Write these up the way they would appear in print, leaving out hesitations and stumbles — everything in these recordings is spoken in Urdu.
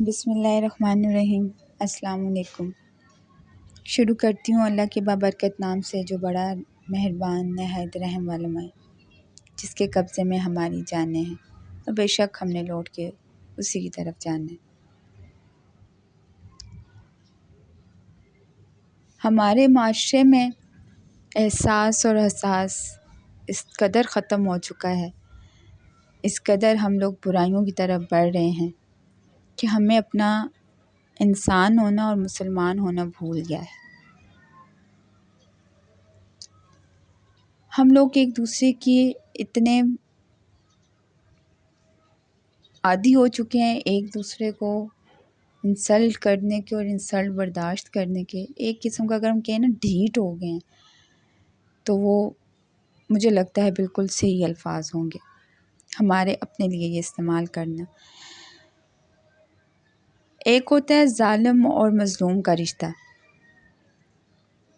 بسم اللہ الرحمن الرحیم۔ السلام علیکم۔ شروع کرتی ہوں اللہ کے بابرکت نام سے جو بڑا مہربان نہایت رحم والا ہے، جس کے قبضے میں ہماری جانیں ہیں اور بے شک ہم نے لوٹ کے اسی کی طرف جانا ہے۔ ہمارے معاشرے میں احساس اور احساس اس قدر ختم ہو چکا ہے، اس قدر ہم لوگ برائیوں کی طرف بڑھ رہے ہیں کہ ہمیں اپنا انسان ہونا اور مسلمان ہونا بھول گیا ہے۔ ہم لوگ ایک دوسرے کی اتنے عادی ہو چکے ہیں، ایک دوسرے کو انسلٹ کرنے کے اور انسلٹ برداشت کرنے کے، ایک قسم کا اگر ہم کہیں نا ڈھیٹ ہو گئے ہیں، تو وہ مجھے لگتا ہے بالکل صحیح الفاظ ہوں گے ہمارے اپنے لیے یہ استعمال کرنا۔ ایک ہوتا ہے ظالم اور مظلوم کا رشتہ،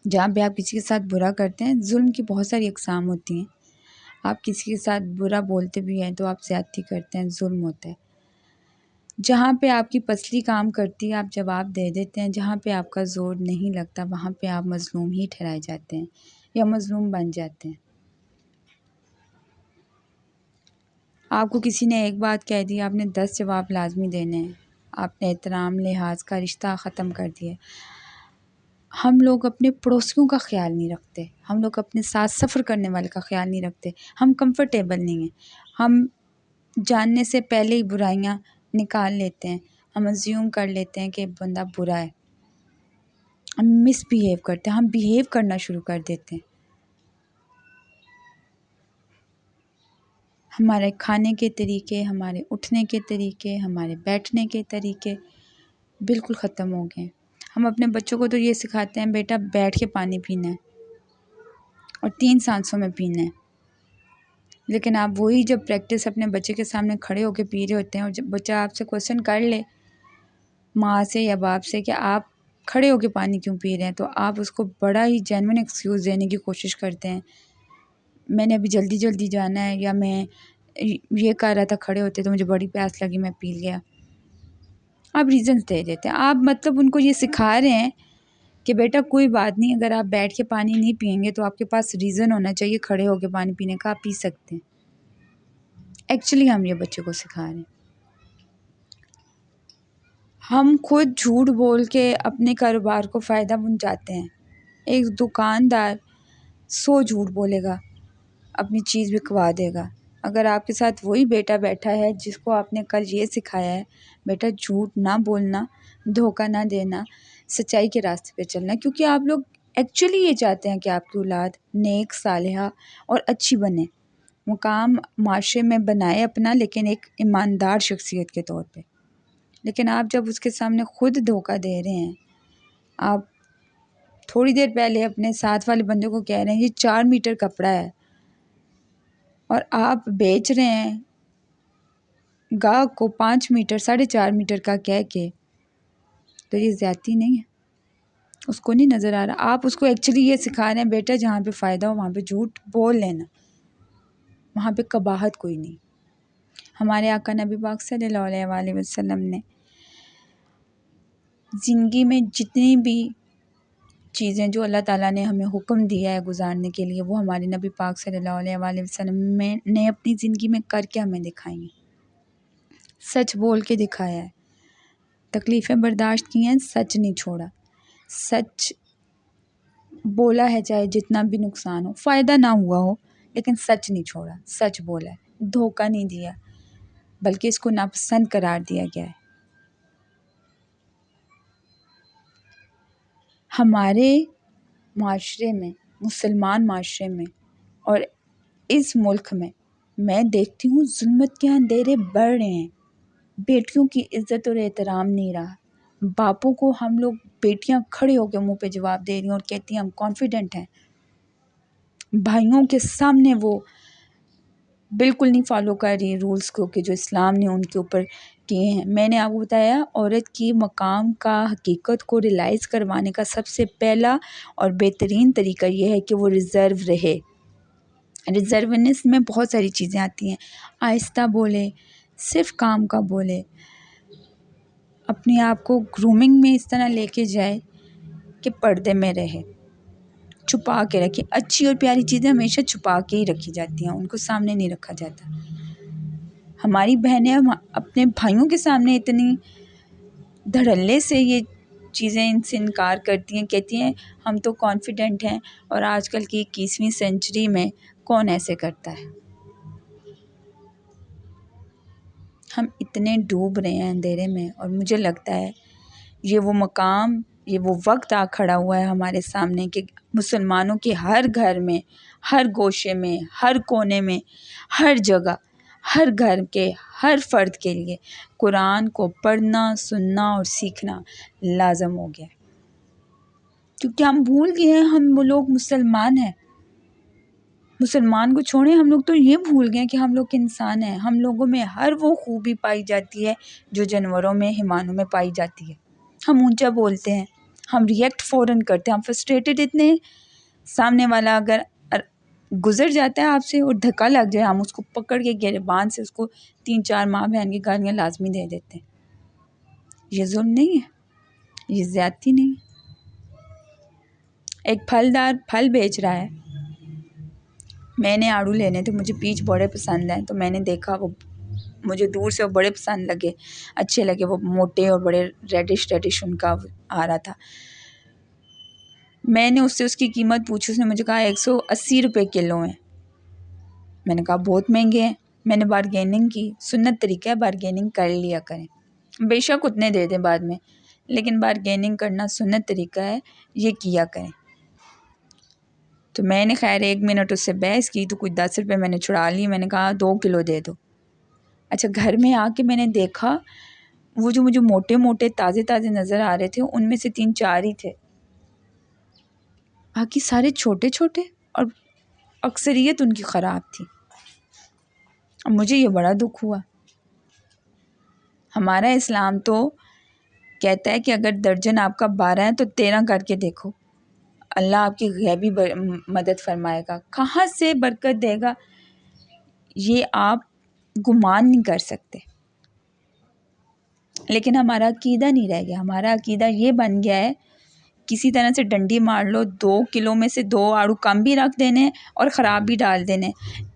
جہاں پہ آپ کسی کے ساتھ برا کرتے ہیں۔ ظلم کی بہت ساری اقسام ہوتی ہیں، آپ کسی کے ساتھ برا بولتے بھی ہیں تو آپ زیادتی کرتے ہیں، ظلم ہوتا ہے۔ جہاں پہ آپ کی پسلی کام کرتی ہے آپ جواب دے دیتے ہیں، جہاں پہ آپ کا زور نہیں لگتا وہاں پہ آپ مظلوم ہی ٹھہرائے جاتے ہیں یا مظلوم بن جاتے ہیں۔ آپ کو کسی نے ایک بات کہہ دی، آپ نے 10 جواب لازمی دینے ہیں، آپ نے احترام لحاظ کا رشتہ ختم کر دیا۔ ہم لوگ اپنے پڑوسیوں کا خیال نہیں رکھتے، ہم لوگ اپنے ساتھ سفر کرنے والے کا خیال نہیں رکھتے، ہم کمفرٹیبل نہیں ہیں، ہم جاننے سے پہلے ہی برائیاں نکال لیتے ہیں، ہم ازیوم کر لیتے ہیں کہ بندہ برا ہے، ہم مس بیہیو کرتے ہیں، ہم بیہیو کرنا شروع کر دیتے ہیں۔ ہمارے کھانے کے طریقے، ہمارے اٹھنے کے طریقے، ہمارے بیٹھنے کے طریقے بالکل ختم ہو گئے ہیں۔ ہم اپنے بچوں کو تو یہ سکھاتے ہیں بیٹا بیٹھ کے پانی پینا ہے اور 3 سانسوں میں پینا ہے، لیکن آپ وہی جب پریکٹس اپنے بچے کے سامنے کھڑے ہو کے پی رہے ہوتے ہیں اور جب بچہ آپ سے کوسچن کر لے ماں سے یا باپ سے کہ آپ کھڑے ہو کے پانی کیوں پی رہے ہیں، تو آپ اس کو بڑا ہی جینوئن ایکسکیوز دینے کی کوشش کرتے ہیں، میں نے ابھی جلدی جلدی جانا ہے، یا میں یہ کر رہا تھا کھڑے ہوتے تو مجھے بڑی پیاس لگی میں پی گیا۔ آپ ریزنز دے دیتے ہیں، آپ مطلب ان کو یہ سکھا رہے ہیں کہ بیٹا کوئی بات نہیں، اگر آپ بیٹھ کے پانی نہیں پئیں گے تو آپ کے پاس ریزن ہونا چاہیے کھڑے ہو کے پانی پینے کا، آپ پی سکتے ہیں۔ ایکچولی ہم یہ بچے کو سکھا رہے ہیں۔ ہم خود جھوٹ بول کے اپنے کاروبار کو فائدہ پہنچاتے ہیں۔ ایک دکاندار 100 جھوٹ بولے گا، اپنی چیز بکوا دے گا۔ اگر آپ کے ساتھ وہی بیٹا بیٹھا ہے جس کو آپ نے کل یہ سکھایا ہے بیٹا جھوٹ نہ بولنا، دھوکہ نہ دینا، سچائی کے راستے پہ چلنا، کیونکہ آپ لوگ ایکچولی یہ چاہتے ہیں کہ آپ کی اولاد نیک، صالحہ اور اچھی بنے، مقام معاشرے میں بنائے اپنا، لیکن ایک ایماندار شخصیت کے طور پہ۔ لیکن آپ جب اس کے سامنے خود دھوکہ دے رہے ہیں، آپ تھوڑی دیر پہلے اپنے ساتھ والے بندے کو کہہ رہے ہیں یہ 4 میٹر کپڑا ہے اور آپ بیچ رہے ہیں گاہک کو 5 میٹر 4.5 میٹر کا کہہ کے، تو یہ زیادتی نہیں ہے؟ اس کو نہیں نظر آ رہا؟ آپ اس کو ایکچولی یہ سکھا رہے ہیں بیٹا جہاں پہ فائدہ ہو وہاں پہ جھوٹ بول لینا، وہاں پہ قباحت کوئی نہیں۔ ہمارے آقا نبی پاک صلی اللہ علیہ وآلہ وسلم نے زندگی میں جتنی بھی چیزیں جو اللہ تعالیٰ نے ہمیں حکم دیا ہے گزارنے کے لیے، وہ ہمارے نبی پاک صلی اللہ علیہ وآلہ وسلم نے اپنی زندگی میں کر کے ہمیں دکھائی ہیں، سچ بول کے دکھایا ہے، تکلیفیں برداشت کی ہیں، سچ نہیں چھوڑا، سچ بولا ہے چاہے جتنا بھی نقصان ہو، فائدہ نہ ہوا ہو، لیکن سچ نہیں چھوڑا، سچ بولا ہے، دھوکہ نہیں دیا، بلکہ اس کو ناپسند قرار دیا گیا ہے۔ ہمارے معاشرے میں، مسلمان معاشرے میں اور اس ملک میں دیکھتی ہوں ظلمت کے اندھیرے بڑھ رہے ہیں، بیٹیوں کی عزت اور احترام نہیں رہا۔ باپوں کو ہم لوگ بیٹیاں کھڑے ہو کے منہ پہ جواب دے رہی ہیں اور کہتی ہیں ہم کانفیڈنٹ ہیں، بھائیوں کے سامنے وہ بالکل نہیں فالو کر رہی رولز کو کہ جو اسلام نے ان کے اوپر کیے ہیں۔ میں نے آپ کو بتایا عورت کی مقام کا، حقیقت کو ریلائز کروانے کا سب سے پہلا اور بہترین طریقہ یہ ہے کہ وہ ریزرو رہے۔ ریزرونیس میں بہت ساری چیزیں آتی ہیں، آہستہ بولے، صرف کام کا بولے، اپنے آپ کو گرومنگ میں اس طرح لے کے جائے کہ پردے میں رہے، چھپا کے رکھے. اچھی اور پیاری چیزیں ہمیشہ چھپا کے ہی رکھی جاتی ہیں، ان کو سامنے نہیں رکھا جاتا. ہماری بہنیں اپنے بھائیوں کے سامنے اتنی دھڑلے سے یہ چیزیں ان سے انکار کرتی ہیں، کہتی ہیں ہم تو کانفیڈنٹ ہیں، اور آج کل کی 21ویں سینچری میں کون ایسے کرتا ہے. ہم اتنے ڈوب رہے ہیں اندھیرے میں، اور مجھے لگتا ہے یہ وہ مقام، یہ وہ وقت آ کھڑا ہوا ہے ہمارے سامنے کہ مسلمانوں کے ہر گھر میں، ہر گوشے میں، ہر کونے میں، ہر جگہ، ہر گھر کے ہر فرد کے لیے قرآن کو پڑھنا، سننا اور سیکھنا لازم ہو گیا ہے. کیونکہ ہم بھول گئے ہیں ہم وہ لوگ مسلمان ہیں. مسلمان کو چھوڑیں، ہم لوگ تو یہ بھول گئے کہ ہم لوگ انسان ہیں. ہم لوگوں میں ہر وہ خوبی پائی جاتی ہے جو جانوروں میں، حیوانوں میں پائی جاتی ہے. ہم اونچا بولتے ہیں، ہم ریئیکٹ فوراً کرتے ہیں، ہم فرسٹریٹڈ اتنے ہیں. سامنے والا اگر گزر جاتا ہے آپ سے اور دھکا لگ جائے، ہم اس کو پکڑ کے گریبان سے اس کو 3-4 ماں بہن کی گالیاں لازمی دے دیتے ہیں. یہ ظلم نہیں ہے، یہ زیادتی نہیں ہے. ایک پھلدار پھل بیچ رہا ہے. میں نے آڑو لینے تھے، مجھے پیچ بڑے پسند ہیں، تو میں نے دیکھا، وہ مجھے دور سے وہ بڑے پسند لگے، اچھے لگے، وہ موٹے اور بڑے ریڈش ان کا آ رہا تھا. میں نے اس سے اس کی قیمت پوچھی، اس نے مجھے کہا 180 روپے کلو ہیں. میں نے کہا بہت مہنگے ہیں. میں نے بارگیننگ کی، سنت طریقہ ہے بارگیننگ کر لیا کریں، بے شک اتنے دے دیں بعد میں، لیکن بارگیننگ کرنا سنت طریقہ ہے، یہ کیا کریں. تو میں نے خیر 1 منٹ اس سے بحث کی، تو کچھ 10 روپے میں نے چھڑا لی. میں نے کہا 2 کلو دے دو. اچھا، گھر میں آ کے میں نے دیکھا وہ جو مجھے موٹے موٹے تازے تازے نظر آ رہے تھے، ان میں سے 3-4 ہی تھے، باقی سارے چھوٹے چھوٹے، اور اکثریت ان کی خراب تھی. اب مجھے یہ بڑا دکھ ہوا. ہمارا اسلام تو کہتا ہے کہ اگر درجن آپ کا 12 ہے تو 13 کر کے دیکھو، اللہ آپ کی غیبی مدد فرمائے گا. کہاں سے برکت دے گا یہ آپ گمان نہیں کر سکتے. لیکن ہمارا عقیدہ نہیں رہ گیا. ہمارا عقیدہ یہ بن گیا ہے کسی طرح سے ڈنڈی مار لو، 2 کلو میں سے 2 آڑو کم بھی رکھ دینے اور خراب بھی ڈال دینے،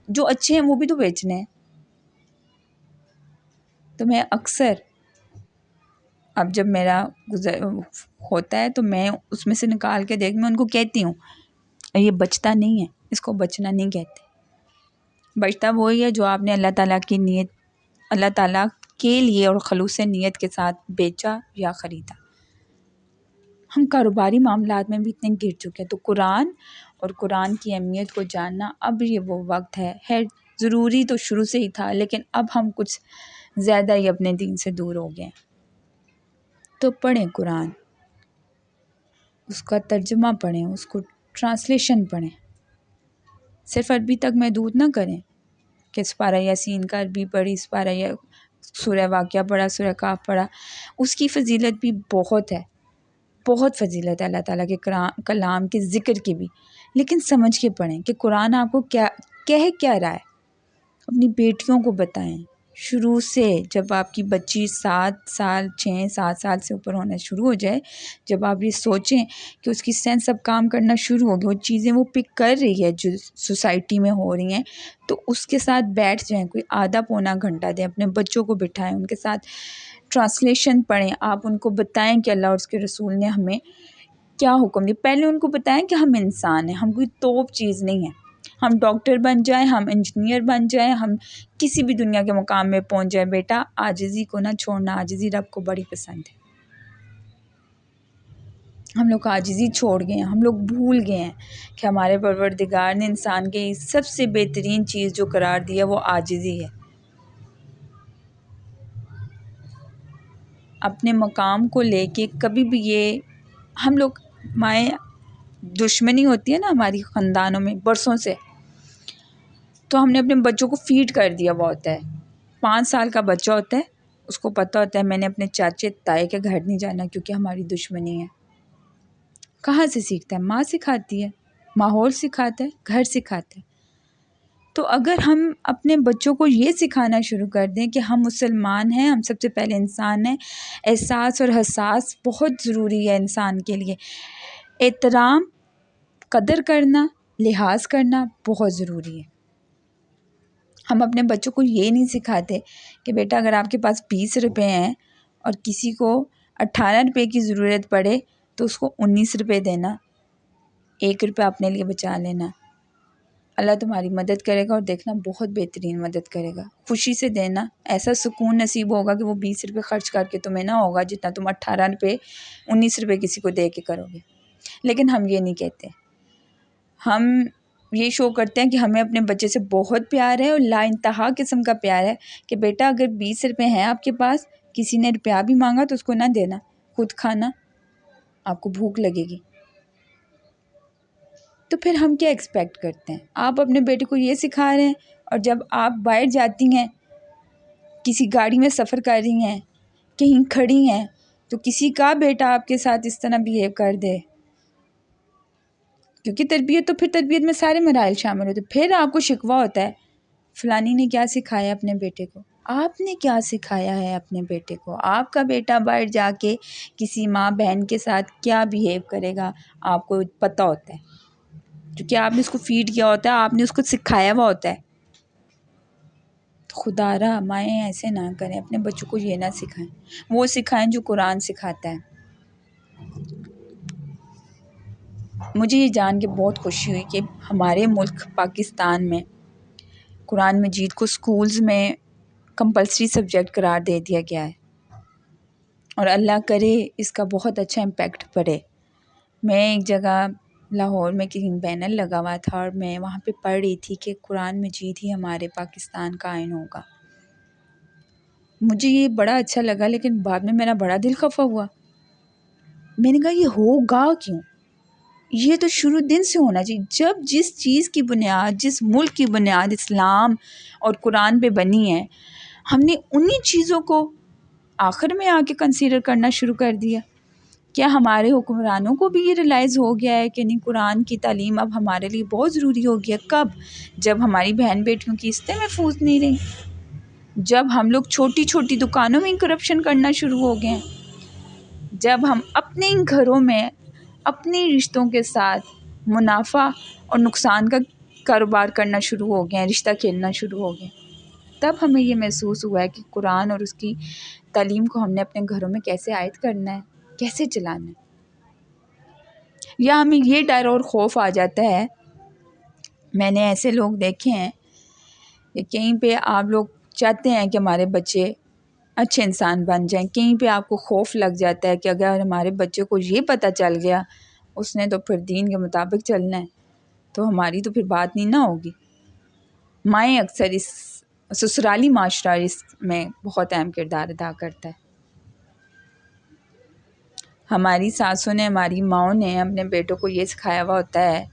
جو اچھے ہیں وہ بھی تو بیچنے ہیں. تو میں اکثر اب جب میرا ہوتا ہے تو میں اس میں سے نکال کے میں ان کو کہتی ہوں یہ بچتا نہیں ہے، اس کو بچنا نہیں کہتے. بچتا وہی ہے جو آپ نے اللہ تعالیٰ کی نیت، اللہ تعالیٰ کے لیے اور خلوص نیت کے ساتھ بیچا یا خریدا. ہم کاروباری معاملات میں بھی اتنے گر چکے ہیں. تو قرآن اور قرآن کی اہمیت کو جاننا اب یہ وہ وقت ہے ضروری تو شروع سے ہی تھا، لیکن اب ہم کچھ زیادہ ہی اپنے دین سے دور ہو گئے ہیں. تو پڑھیں قرآن، اس کا ترجمہ پڑھیں، اس کو ٹرانسلیشن پڑھیں. صرف عربی تک محدود نہ کریں کہ سپارہ یاسین کا عربی پڑھی، سپارہ یا سورہ واقعہ پڑھا، سورہ کہف پڑھا. اس کی فضیلت بھی بہت ہے، بہت فضیلت ہے اللہ تعالیٰ کے کلام کے ذکر کی بھی، لیکن سمجھ کے پڑھیں کہ قرآن آپ کو کیا رہا ہے. اپنی بیٹیوں کو بتائیں شروع سے، جب آپ کی بچی 7 سال 6-7 سال سے اوپر ہونا شروع ہو جائے، جب آپ یہ سوچیں کہ اس کی سینس اب کام کرنا شروع ہوگی، وہ چیزیں وہ پک کر رہی ہے جو سوسائٹی میں ہو رہی ہیں، تو اس کے ساتھ بیٹھ جائیں، کوئی آدھا پونا گھنٹہ دیں، اپنے بچوں کو بٹھائیں، ان کے ساتھ ٹرانسلیشن پڑھیں. آپ ان کو بتائیں کہ اللہ اور اس کے رسول نے ہمیں کیا حکم دیا. پہلے ان کو بتائیں کہ ہم انسان ہیں، ہم کوئی توپ چیز نہیں ہیں. ہم ڈاکٹر بن جائیں، ہم انجینئر بن جائیں، ہم کسی بھی دنیا کے مقام میں پہنچ جائیں، بیٹا عاجزی کو نہ چھوڑنا. عاجزی رب کو بڑی پسند ہے. ہم لوگ عاجزی چھوڑ گئے ہیں، ہم لوگ بھول گئے ہیں کہ ہمارے پروردگار نے انسان کے سب سے بہترین چیز جو قرار دیا وہ عاجزی ہے. اپنے مقام کو لے کے کبھی بھی یہ ہم لوگ مائیں دشمنی ہوتی ہے نا ہماری خاندانوں میں برسوں سے، تو ہم نے اپنے بچوں کو فیڈ کر دیا ہوا ہوتا ہے. 5 سال کا بچہ ہوتا ہے، اس کو پتہ ہوتا ہے میں نے اپنے چاچے تائے کے گھر نہیں جانا کیونکہ ہماری دشمنی ہے. کہاں سے سیکھتا ہے؟ ماں سکھاتی ہے، ماحول سکھاتا ہے، گھر سکھاتا ہے. تو اگر ہم اپنے بچوں کو یہ سکھانا شروع کر دیں کہ ہم مسلمان ہیں، ہم سب سے پہلے انسان ہیں، احساس اور حساس بہت ضروری ہے انسان کے لیے، احترام، قدر کرنا، لحاظ کرنا بہت ضروری ہے۔ ہم اپنے بچوں کو یہ نہیں سکھاتے کہ بیٹا اگر آپ کے پاس 20 روپے ہیں اور کسی کو 18 روپے کی ضرورت پڑے تو اس کو 19 روپے دینا، 1 روپے اپنے لیے بچا لینا، اللہ تمہاری مدد کرے گا اور دیکھنا بہت بہترین مدد کرے گا۔ خوشی سے دینا، ایسا سکون نصیب ہوگا کہ وہ 20 روپے خرچ کر کے تمہیں نہ ہوگا جتنا تم 18 روپے 19 روپے کسی کو دے کے کرو گے۔ لیکن ہم یہ نہیں کہتے، ہم یہ شو کرتے ہیں کہ ہمیں اپنے بچے سے بہت پیار ہے اور لا انتہا قسم کا پیار ہے کہ بیٹا اگر 20 روپے ہیں آپ کے پاس، کسی نے روپیہ بھی مانگا تو اس کو نہ دینا، خود کھانا، آپ کو بھوک لگے گی۔ تو پھر ہم کیا ایکسپیکٹ کرتے ہیں؟ آپ اپنے بیٹے کو یہ سکھا رہے ہیں اور جب آپ باہر جاتی ہیں، کسی گاڑی میں سفر کر رہی ہیں، کہیں کھڑی ہیں، تو کسی کا بیٹا آپ کے ساتھ اس طرح بیہیو کر دے، کیونکہ تربیت تو پھر تربیت میں سارے مراحل شامل ہوتے ہیں، پھر آپ کو شکوہ ہوتا ہے فلانی نے کیا سکھایا اپنے بیٹے کو۔ آپ نے کیا سکھایا ہے اپنے بیٹے کو؟ آپ کا بیٹا باہر جا کے کسی ماں بہن کے ساتھ کیا بیہیو کرے گا آپ کو پتہ ہوتا ہے، کیونکہ آپ نے اس کو فیڈ کیا ہوتا ہے، آپ نے اس کو سکھایا ہوا ہوتا ہے۔ خدا را مائیں ایسے نہ کریں، اپنے بچوں کو یہ نہ سکھائیں، وہ سکھائیں جو قرآن سکھاتا ہے۔ مجھے یہ جان کے بہت خوشی ہوئی کہ ہمارے ملک پاکستان میں قرآن مجید کو سکولز میں کمپلسری سبجیکٹ قرار دے دیا گیا ہے، اور اللہ کرے اس کا بہت اچھا امپیکٹ پڑے۔ میں ایک جگہ لاہور میں کہیں بینر لگا ہوا تھا اور میں وہاں پہ پڑھ رہی تھی کہ قرآن مجید ہی ہمارے پاکستان کا آئین ہوگا۔ مجھے یہ بڑا اچھا لگا، لیکن بعد میں میرا بڑا دل خفا ہوا۔ میں نے کہا یہ ہوگا کیوں؟ یہ تو شروع دن سے ہونا چاہیے، جب جس چیز کی بنیاد، جس ملک کی بنیاد اسلام اور قرآن پہ بنی ہے، ہم نے انہی چیزوں کو آخر میں آ کے کنسیڈر کرنا شروع کر دیا۔ کیا ہمارے حکمرانوں کو بھی یہ ریلائز ہو گیا ہے کہ نہیں قرآن کی تعلیم اب ہمارے لیے بہت ضروری ہو گیا؟ کب؟ جب ہماری بہن بیٹیوں کی قسطیں محفوظ نہیں رہیں، جب ہم لوگ چھوٹی چھوٹی دکانوں میں کرپشن کرنا شروع ہو گئے ہیں، جب ہم اپنے ہی گھروں میں اپنے رشتوں کے ساتھ منافع اور نقصان کا کاروبار کرنا شروع ہو گئے ہیں، رشتہ کھیلنا شروع ہو گئے، تب ہمیں یہ محسوس ہوا ہے کہ قرآن اور اس کی تعلیم کو ہم نے اپنے گھروں میں کیسے عائد کرنا ہے، کیسے چلانا ہے۔ یا ہمیں یہ ڈر اور خوف آ جاتا ہے، میں نے ایسے لوگ دیکھے ہیں کہ کہیں پہ آپ لوگ چاہتے ہیں کہ ہمارے بچے اچھے انسان بن جائیں، کہیں پہ آپ کو خوف لگ جاتا ہے کہ اگر ہمارے بچے کو یہ پتہ چل گیا اس نے تو پھر دین کے مطابق چلنا ہے، تو ہماری تو پھر بات نہیں نہ ہوگی۔ مائیں اکثر اس سسرالی معاشرہ اس میں بہت اہم کردار ادا کرتا ہے۔ ہماری ساسوں نے، ہماری ماؤں نے اپنے بیٹوں کو یہ سکھایا ہوا ہوتا ہے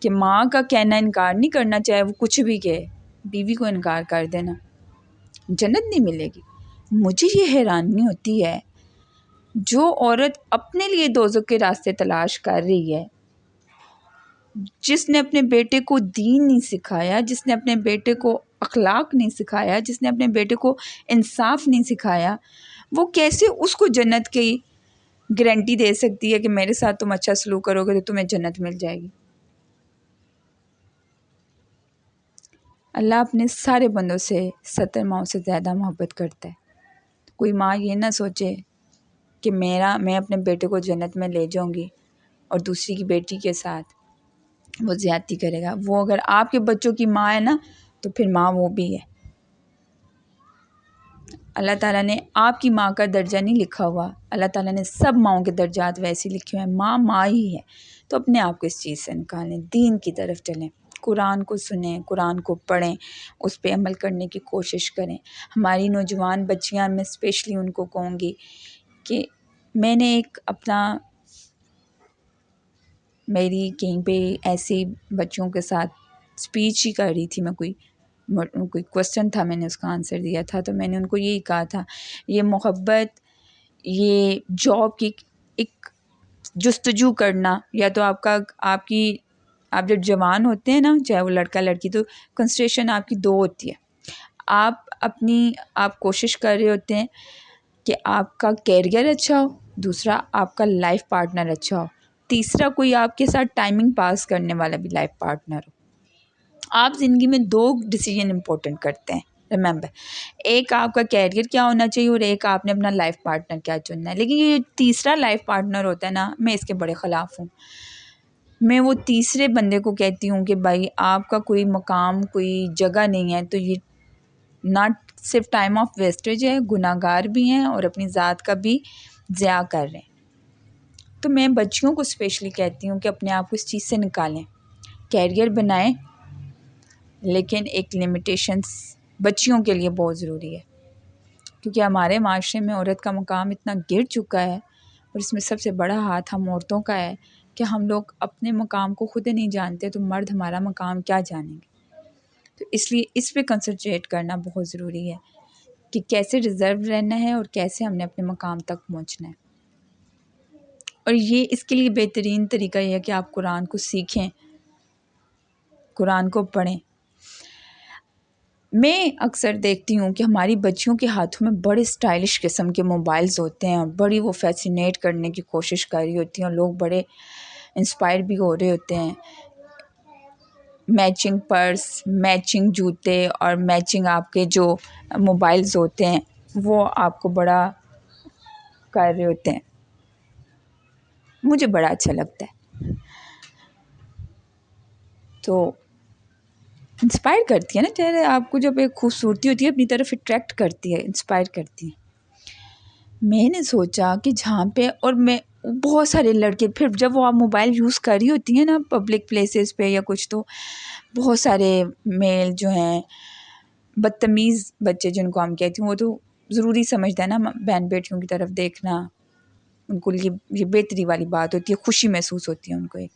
کہ ماں کا کہنا انکار نہیں کرنا، چاہے وہ کچھ بھی کہے، بیوی کو انکار کر دینا، جنت نہیں ملے گی۔ مجھے یہ حیرانی ہوتی ہے جو عورت اپنے لیے دوزخ کے راستے تلاش کر رہی ہے، جس نے اپنے بیٹے کو دین نہیں سکھایا، جس نے اپنے بیٹے کو اخلاق نہیں سکھایا، جس نے اپنے بیٹے کو انصاف نہیں سکھایا، وہ کیسے اس کو جنت کی گارنٹی دے سکتی ہے کہ میرے ساتھ تم اچھا سلوک کرو گے تو تمہیں جنت مل جائے گی؟ اللہ اپنے سارے بندوں سے 70 ماؤں سے زیادہ محبت کرتا ہے۔ کوئی ماں یہ نہ سوچے کہ میں اپنے بیٹے کو جنت میں لے جاؤں گی اور دوسری کی بیٹی کے ساتھ وہ زیادتی کرے گا۔ وہ اگر آپ کے بچوں کی ماں ہے نا تو پھر ماں وہ بھی ہے۔ اللہ تعالیٰ نے آپ کی ماں کا درجہ نہیں لکھا ہوا، اللہ تعالیٰ نے سب ماؤں کے درجات ویسے لکھے ہوئے ہیں، ماں ماں ہی ہے۔ تو اپنے آپ کو اس چیز سے نکالیں، دین کی طرف چلیں، قرآن کو سنیں، قرآن کو پڑھیں، اس پہ عمل کرنے کی کوشش کریں۔ ہماری نوجوان بچیاں، میں اسپیشلی ان کو کہوں گی کہ میں نے ایک میری کہیں پہ ایسی بچوں کے ساتھ اسپیچ ہی کر رہی تھی، میں کوئی کوسچن تھا، میں نے اس کا آنسر دیا تھا، تو میں نے ان کو یہی کہا تھا، یہ محبت، یہ جاب کی ایک جستجو کرنا، یا تو آپ کی آپ جب جوان ہوتے ہیں نا، چاہے وہ لڑکا لڑکی، تو کنسنٹریشن آپ کی دو ہوتی ہے. آپ کوشش کر رہے ہوتے ہیں کہ آپ کا کیریئر اچھا ہو، دوسرا آپ کا لائف پارٹنر اچھا ہو، تیسرا کوئی آپ کے ساتھ ٹائمنگ پاس کرنے والا بھی لائف پارٹنر ہو. آپ زندگی میں دو ڈیسیجن امپورٹنٹ کرتے ہیں، ریممبر. ایک آپ کا کیریئر کیا ہونا چاہیے اور ایک آپ نے اپنا لائف پارٹنر کیا چننا ہے. لیکن یہ تیسرا لائف پارٹنر ہوتا ہے نا، میں اس کے بڑے خلاف ہوں. میں وہ تیسرے بندے کو کہتی ہوں کہ بھائی آپ کا کوئی مقام، کوئی جگہ نہیں ہے، تو یہ ناٹ صرف ٹائم آف ویسٹیج ہے، گناہ گار بھی ہیں اور اپنی ذات کا بھی ضیاع کر رہے ہیں. تو میں بچیوں کو اسپیشلی کہتی ہوں کہ اپنے آپ کو اس چیز سے نکالیں، کیریئر بنائیں، لیکن ایک لمیٹیشنس بچیوں کے لیے بہت ضروری ہے. کیونکہ ہمارے معاشرے میں عورت کا مقام اتنا گر چکا ہے، اور اس میں سب سے بڑا ہاتھ ہم عورتوں کا ہے کہ ہم لوگ اپنے مقام کو خود نہیں جانتے، تو مرد ہمارا مقام کیا جانیں گے. تو اس لیے اس پہ کنسنٹریٹ کرنا بہت ضروری ہے کہ کیسے ریزرو رہنا ہے اور کیسے ہم نے اپنے مقام تک پہنچنا ہے. اور یہ اس کے لیے بہترین طریقہ یہ ہے کہ آپ قرآن کو سیکھیں، قرآن کو پڑھیں. میں اکثر دیکھتی ہوں کہ ہماری بچیوں کے ہاتھوں میں بڑے اسٹائلش قسم کے موبائلز ہوتے ہیں، اور بڑی وہ فیسینیٹ کرنے کی کوشش کر رہی ہوتی ہیں، اور لوگ بڑے انسپائر بھی ہو رہے ہوتے ہیں. میچنگ پرس، میچنگ جوتے اور میچنگ آپ کے جو موبائلز ہوتے ہیں وہ آپ کو بڑا کر رہے ہوتے ہیں. مجھے بڑا اچھا لگتا ہے. تو انسپائر کرتی ہے نا، چہرے آپ کو جب ایک خوبصورتی ہوتی ہے اپنی طرف اٹریکٹ کرتی ہے، انسپائر کرتی ہے. میں نے سوچا کہ جہاں پہ، اور میں بہت سارے لڑکے، پھر جب وہ آپ موبائل یوز کر رہی ہوتی ہیں نا پبلک پلیسز پہ یا کچھ، تو بہت سارے میل جو ہیں بدتمیز بچے جن کو ہم کہتی ہوں، وہ تو ضروری سمجھتا ہے نا بہن بیٹیوں کی طرف دیکھنا، ان کو یہ بہتری والی بات ہوتی ہے، خوشی محسوس ہوتی ہے ان کو ایک.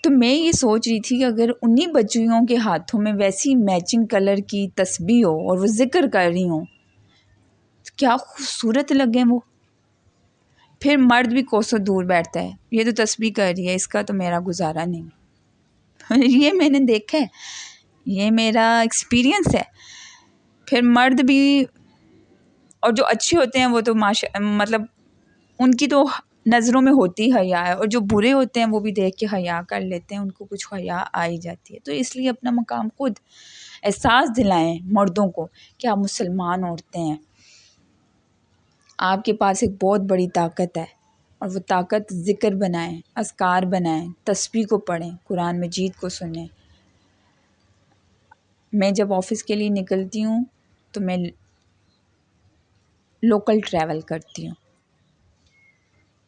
تو میں یہ سوچ رہی تھی کہ اگر انہی بچیوں کے ہاتھوں میں ویسی میچنگ کلر کی تسبیح ہو اور وہ ذکر کر رہی ہوں، تو کیا خوبصورت لگیں وہ. پھر مرد بھی کوسوں دور بیٹھتا ہے، یہ تو تسبیح کر رہی ہے، اس کا تو میرا گزارا نہیں. یہ میں نے دیکھا ہے، یہ میرا ایکسپیرینس ہے. پھر مرد بھی، اور جو اچھے ہوتے ہیں وہ تو مطلب ان کی تو نظروں میں ہوتی حیا ہے، اور جو برے ہوتے ہیں وہ بھی دیکھ کے حیا کر لیتے ہیں، ان کو کچھ حیا آ ہی جاتی ہے. تو اس لیے اپنا مقام خود احساس دلائیں مردوں کو کہ آپ مسلمان عورتیں ہیں، آپ کے پاس ایک بہت بڑی طاقت ہے، اور وہ طاقت ذکر بنائیں، اذکار بنائیں، تسبیح کو پڑھیں، قرآن مجید کو سنیں. میں جب آفس کے لیے نکلتی ہوں تو میں لوکل ٹریول کرتی ہوں،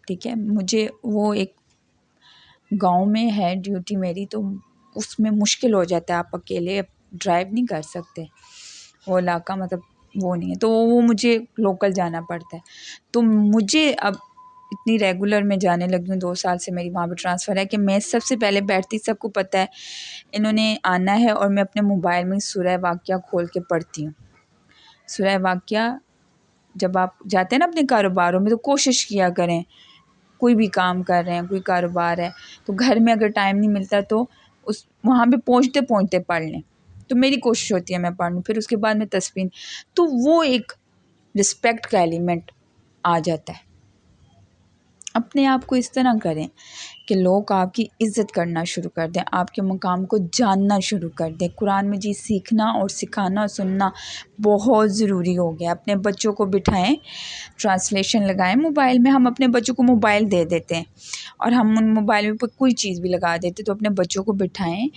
ٹھیک ہے. مجھے وہ ایک گاؤں میں ہے ڈیوٹی میری، تو اس میں مشکل ہو جاتا ہے، آپ اکیلے ڈرائیو نہیں کر سکتے، وہ علاقہ مطلب وہ نہیں ہے، تو وہ مجھے لوکل جانا پڑتا ہے. تو مجھے اب اتنی ریگولر میں جانے لگی ہوں، 2 سال سے میری وہاں پہ ٹرانسفر ہے، کہ میں سب سے پہلے بیٹھتی، سب کو پتہ ہے انہوں نے آنا ہے، اور میں اپنے موبائل میں سورہ واقعہ کھول کے پڑھتی ہوں. سورہ واقعہ جب آپ جاتے ہیں نا اپنے کاروباروں میں، تو کوشش کیا کریں، کوئی بھی کام کر رہے ہیں، کوئی کاروبار ہے، تو گھر میں اگر ٹائم نہیں ملتا تو وہاں پہ پہنچتے پہنچتے پڑھ لیں. تو میری کوشش ہوتی ہے میں پڑھ لوں، پھر اس کے بعد میں تسبیح. تو وہ ایک رسپیکٹ کا ایلیمنٹ آ جاتا ہے. اپنے آپ کو اس طرح کریں کہ لوگ آپ کی عزت کرنا شروع کر دیں، آپ کے مقام کو جاننا شروع کر دیں. قرآن مجید سیکھنا اور سکھانا اور سننا بہت ضروری ہو گیا. اپنے بچوں کو بٹھائیں، ٹرانسلیشن لگائیں موبائل میں. ہم اپنے بچوں کو موبائل دے دیتے ہیں اور ہم ان موبائل میں کوئی چیز بھی لگا دیتے، تو اپنے بچوں کو بٹھائیں،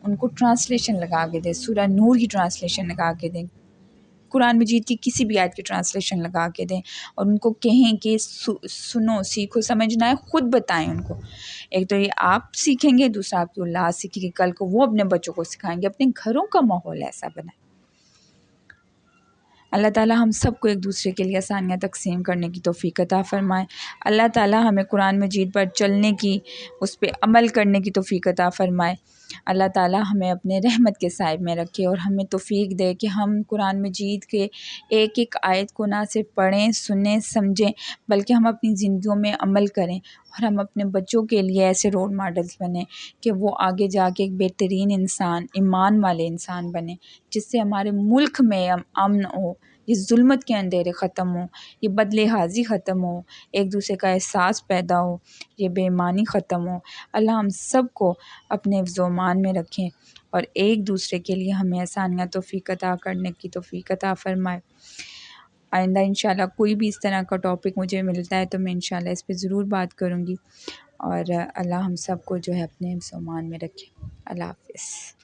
ان کو ٹرانسلیشن لگا کے دیں، سورہ نور کی ٹرانسلیشن لگا کے دیں، قرآن مجید کی کسی بھی آیت کی ٹرانسلیشن لگا کے دیں، اور ان کو کہیں کہ سنو، سیکھو، سمجھنا ہے، خود بتائیں ان کو. ایک تو یہ آپ سیکھیں گے، دوسرا آپ کی اولاد سیکھے گی، کل کو وہ اپنے بچوں کو سکھائیں گے. اپنے گھروں کا ماحول ایسا بنائیں. اللہ تعالیٰ ہم سب کو ایک دوسرے کے لیے آسانیاں تقسیم کرنے کی توفیق عطا فرمائے. اللہ تعالیٰ ہمیں قرآن مجید پر چلنے کی، اس پہ عمل کرنے کی توفیق عطا فرمائے. اللہ تعالیٰ ہمیں اپنے رحمت کے سائے میں رکھے اور ہمیں توفیق دے کہ ہم قرآن مجید کے ایک ایک آیت کو نہ صرف پڑھیں سنیں سمجھیں بلکہ ہم اپنی زندگیوں میں عمل کریں، اور ہم اپنے بچوں کے لیے ایسے رول ماڈلز بنیں کہ وہ آگے جا کے ایک بہترین انسان، ایمان والے انسان بنیں، جس سے ہمارے ملک میں امن ہو، یہ ظلمت کے اندھیرے ختم ہوں، یہ بد لحاظی ختم ہو، ایک دوسرے کا احساس پیدا ہو، یہ بے ایمانی ختم ہو۔ اللہ ہم سب کو اپنے حفظ و امان میں رکھیں اور ایک دوسرے کے لیے ہمیں آسانیاں توفیق عطا کرنے کی توفیق عطا فرمائے۔ آئندہ انشاءاللہ کوئی بھی اس طرح کا ٹاپک مجھے ملتا ہے تو میں انشاءاللہ اس پہ ضرور بات کروں گی، اور اللہ ہم سب کو جو ہے اپنے حفظ و امان میں رکھے۔ اللہ حافظ۔